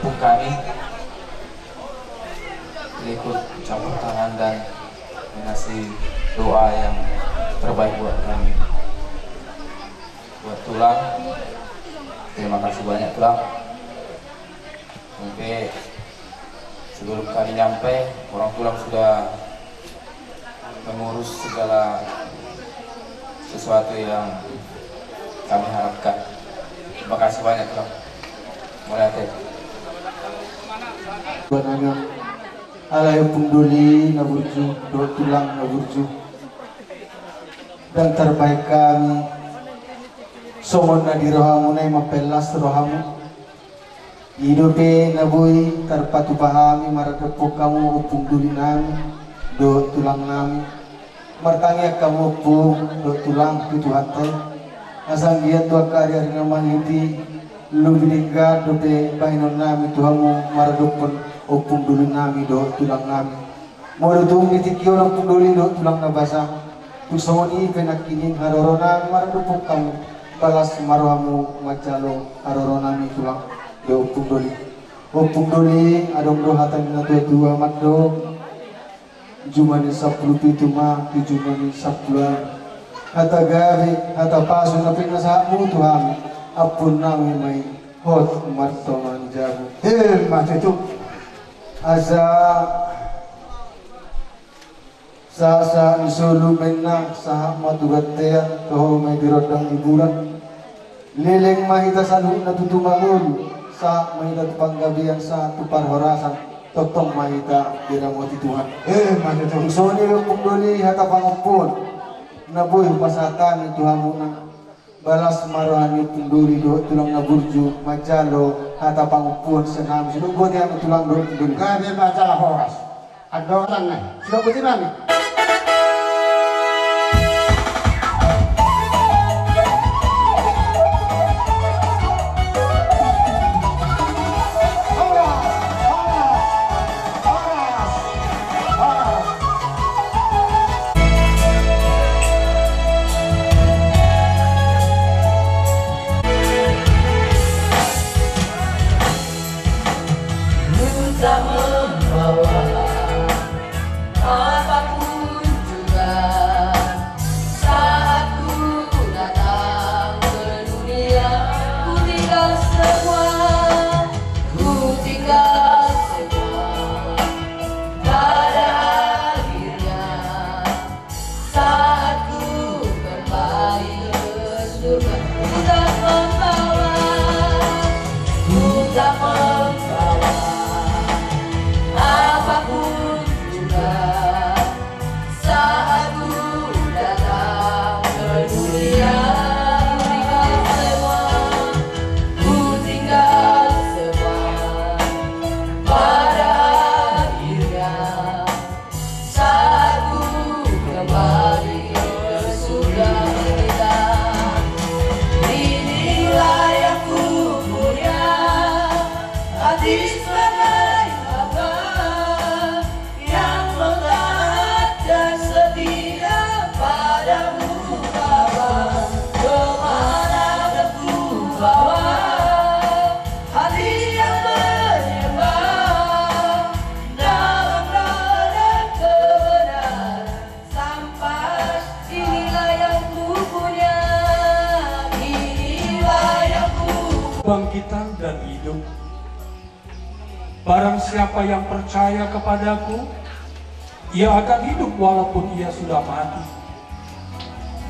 kampung kami, ikut campur tangan dan mengasih doa yang terbaik buat kami. Buat Tulang, terima kasih banyak Tulang. Mungkin sebelum kami nyampe, orang Tulang sudah mengurus segala sesuatu yang kami harapkan. Terima kasih banyak Tulang. Mulai hati. Banana alay punduli naburju do Tulang naburju dan terbaik kami somon na di rohamu na mapelas rohamu hidupe nabuy terpatu pahami maradepo kamu punduli nami do Tulang nami martangya kamu po do Tulang itu hati asanggiat dua karya dengan mahiti lubiningga dote bahinon nami tuhamu maradopon opung dulu nami do Tulang nami modo tung itikyo ng punduli do Tulang na basa tusoni penakining haroro nami maradopon kamu balas maruhamu macalo haroro nami Tulang do opung duli adong do hatan na tua matdo jumani 10 ma jumani 10 hata gabi hata paso na pinasamu Tuhan apun nami may hot marto manjabu matitu asa sa isulu menna sa matugatean toho may dirodang ibulan lileng mahita salu na tutumangun sa mahita tupanggabian sa tupar horasan totong mahita diramoti Tuhan matitu soni pungdoli hata pangupun nabuy pasatan Tuhan muna balas maruhani punduri do Tulang naburju macalo hata pangupun senam sino buat yang Tulang do punduri kami masalah horas ada orang nih sudah putih nami Bangkitan dan hidup. Barang siapa yang percaya kepadaku, ia akan hidup walaupun ia sudah mati.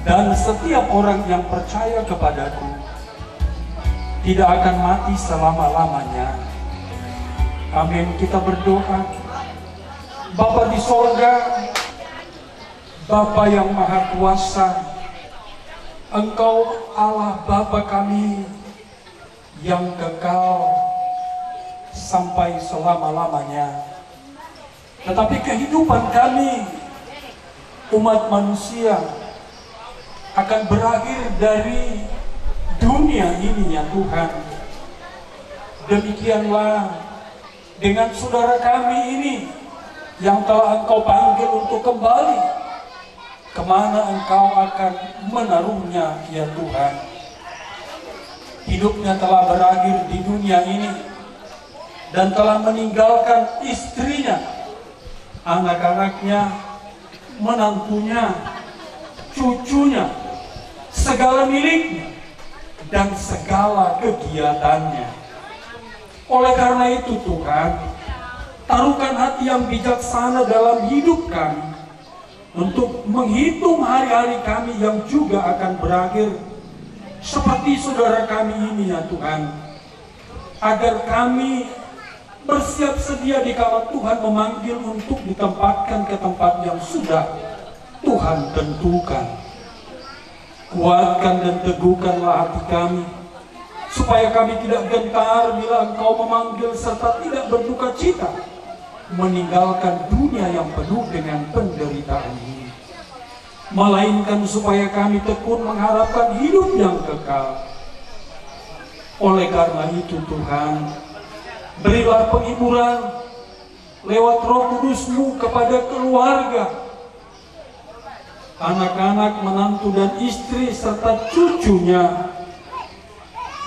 Dan setiap orang yang percaya kepadaku tidak akan mati selama-lamanya. Amin. Kita berdoa. Bapa di sorga, Bapa yang Maha Kuasa, Engkau Allah Bapa kami yang kekal sampai selama-lamanya. Tetapi kehidupan kami umat manusia akan berakhir dari dunia ini ya Tuhan. Demikianlah dengan saudara kami ini yang telah Engkau panggil untuk kembali, kemana Engkau akan menaruhnya ya Tuhan. Hidupnya telah berakhir di dunia ini, dan telah meninggalkan istrinya, anak-anaknya, menantunya, cucunya, segala miliknya, dan segala kegiatannya. Oleh karena itu Tuhan, taruhkan hati yang bijaksana dalam hidup kami untuk menghitung hari-hari kami yang juga akan berakhir seperti saudara kami ini ya Tuhan, agar kami bersiap sedia dikala Tuhan memanggil untuk ditempatkan ke tempat yang sudah Tuhan tentukan. Kuatkan dan teguhkanlah hati kami, supaya kami tidak gentar bila Engkau memanggil serta tidak berduka cita meninggalkan dunia yang penuh dengan penderitaan ini, melainkan supaya kami tekun mengharapkan hidup yang kekal. Oleh karena itu Tuhan, berilah penghiburan lewat Roh Kudus-Mu kepada keluarga, anak-anak, menantu dan istri serta cucunya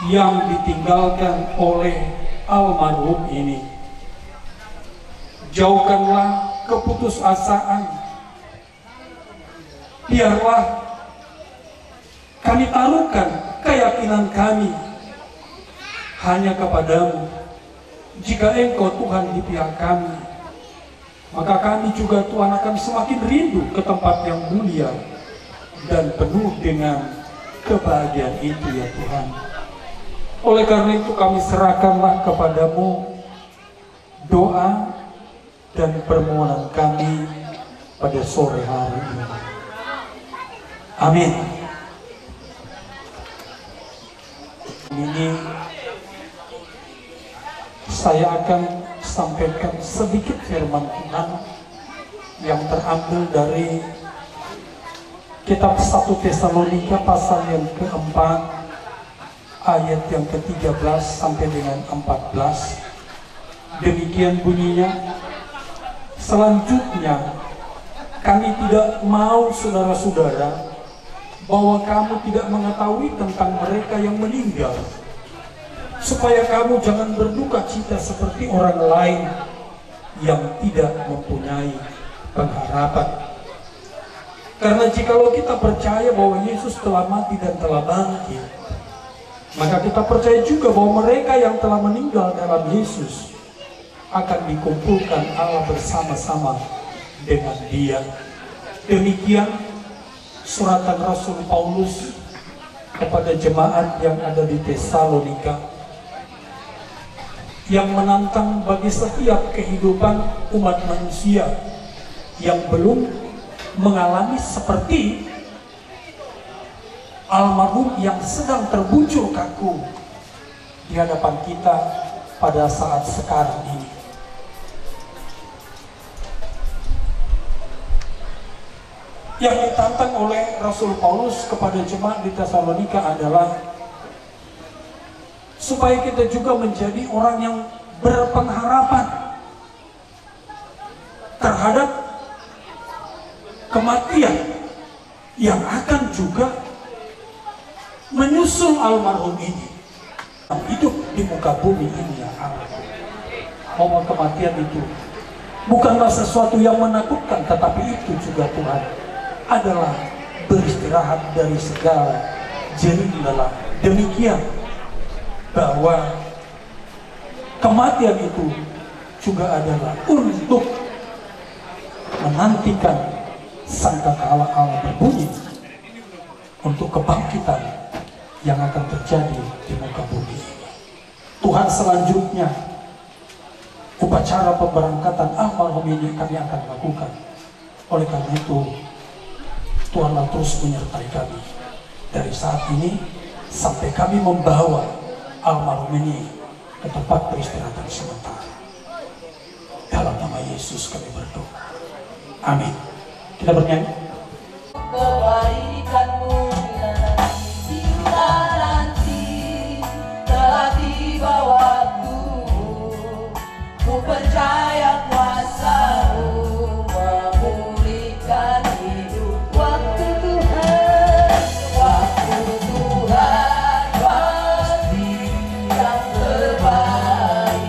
yang ditinggalkan oleh almarhum ini. Jauhkanlah keputusasaan. Biarlah kami taruhkan keyakinan kami hanya kepadamu. Jika Engkau Tuhan di pihak kami, maka kami juga Tuhan akan semakin rindu ke tempat yang mulia dan penuh dengan kebahagiaan itu ya Tuhan. Oleh karena itu kami serahkanlah kepadamu doa dan permohonan kami pada sore hari ini. Amin. Ini saya akan sampaikan sedikit firman Tuhan yang terambil dari kitab 1 Tesalonika pasal yang keempat, ayat yang ke-13 sampai dengan 14. Demikian bunyinya, selanjutnya kami tidak mau saudara-saudara bahwa kamu tidak mengetahui tentang mereka yang meninggal, supaya kamu jangan berduka cita seperti orang lain yang tidak mempunyai pengharapan. Karena jikalau kita percaya bahwa Yesus telah mati dan telah bangkit, maka kita percaya juga bahwa mereka yang telah meninggal dalam Yesus akan dikumpulkan Allah bersama-sama dengan Dia. Demikian suratan Rasul Paulus kepada jemaat yang ada di Tesalonika, yang menantang bagi setiap kehidupan umat manusia yang belum mengalami seperti almarhum yang sedang terbujur kaku di hadapan kita pada saat sekarang ini. Yang ditantang oleh Rasul Paulus kepada jemaat di Tesalonika adalah supaya kita juga menjadi orang yang berpengharapan terhadap kematian yang akan juga menyusul almarhum ini hidup di muka bumi ini ya Allah. Bahwa kematian itu bukanlah sesuatu yang menakutkan, tetapi itu juga Tuhan adalah beristirahat dari segala jerih lelah. Demikian bahwa kematian itu juga adalah untuk menantikan sangkakala Allah berbunyi untuk kebangkitan yang akan terjadi di muka bumi. Tuhan selanjutnya upacara pemberangkatan almarhum ini kami akan lakukan. Oleh karena itu Tuhanlah terus menyertai kami dari saat ini sampai kami membawa almarhum ini ke tempat peristirahatan sementara. Dalam nama Yesus kami berdoa. Amin. Kita bernyanyi. Kebaikanmu bila nanti telah tiba waktu, ku percaya kuasa-Mu memulihkan hidup. Waktu Tuhan pasti yang terbaik.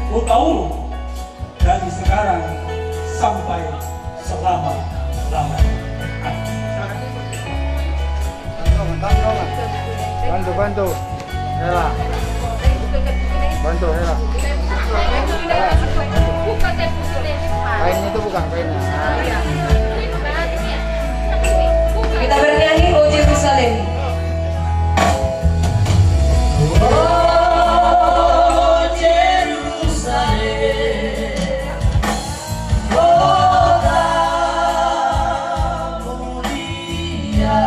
Hutauruk dari sekarang sampai selama-lamanya. Bantu. Hela. Bantu Hela. Kain itu bukan kainnya. Kita bernyanyi O Yerusalem. Oh Yerusalem, kota mulia,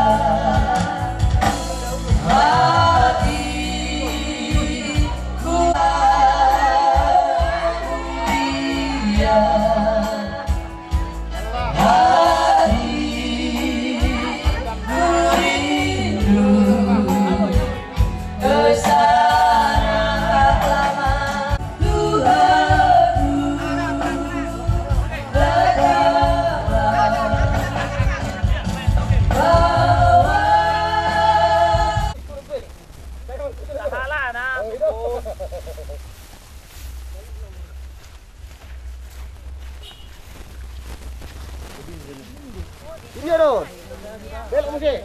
hatiku mulia. Video dong. Belok musik.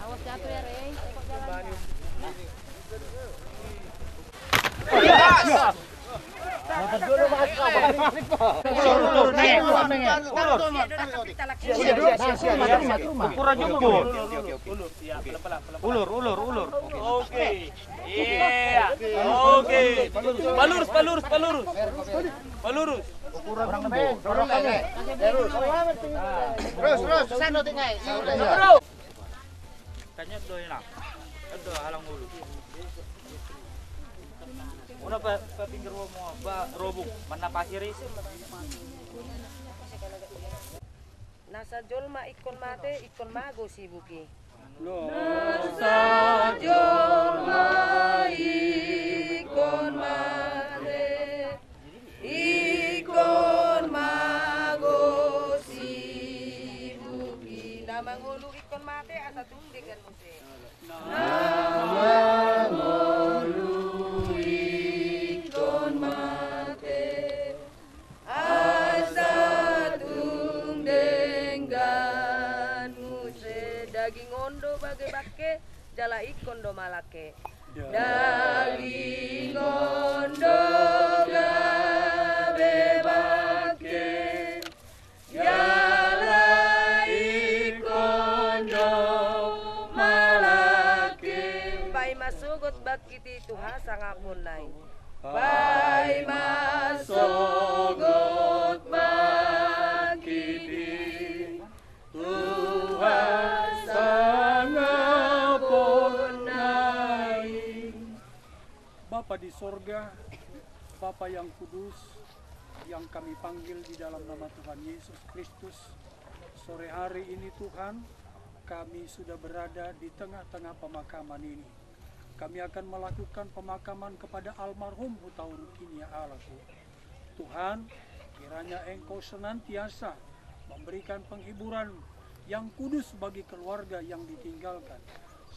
Awas jatuh ya, Rey. Ukuran jempol. Ulur. Oke. Iya. Oke. Palurus. Ukuran jempol. Terus sana tinggal. Tanya doy nak. Ada halang dulu. Una pa pinggir mo ba robong mana pasir isi. Nasa jolma ikon mate ikon mago si buki. Nasa Jolma ikon mate ikon mago si buki. Namang ulu ikon mate asa tungdikan musik. Namang ulu ikon mate asa tungdengan musik. Daging ondo bagai bake jala ikon do malake. Daging ondo gabe bake jala ikon do malake. Pai masugot bakiti Tuhan sangapunay. Pai masugot bakiti Tuhan sangapunay. Bapa di sorga, Bapa yang kudus, yang kami panggil di dalam nama Tuhan Yesus Kristus, sore hari ini Tuhan, kami sudah berada di tengah-tengah pemakaman ini. Kami akan melakukan pemakaman kepada almarhum Hutauruk ini ya Allahku. Tuhan, kiranya Engkau senantiasa memberikan penghiburan yang kudus bagi keluarga yang ditinggalkan,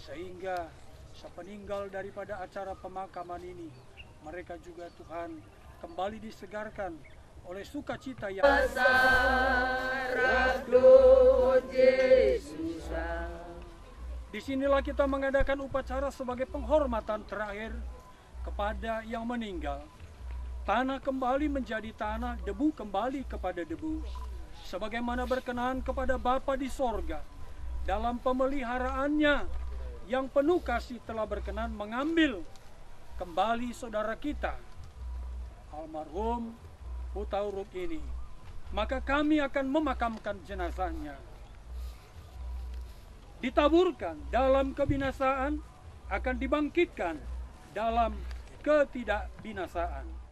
sehingga sepeninggal daripada acara pemakaman ini, mereka juga Tuhan kembali disegarkan oleh sukacita yang disinilah kita mengadakan upacara sebagai penghormatan terakhir kepada yang meninggal. Tanah kembali menjadi tanah, debu kembali kepada debu, sebagaimana berkenan kepada Bapa di sorga. Dalam pemeliharaannya yang penuh kasih telah berkenan mengambil kembali saudara kita, almarhum Hutauruk ini. Maka kami akan memakamkan jenazahnya. Ditaburkan dalam kebinasaan, akan dibangkitkan dalam ketidakbinasaan.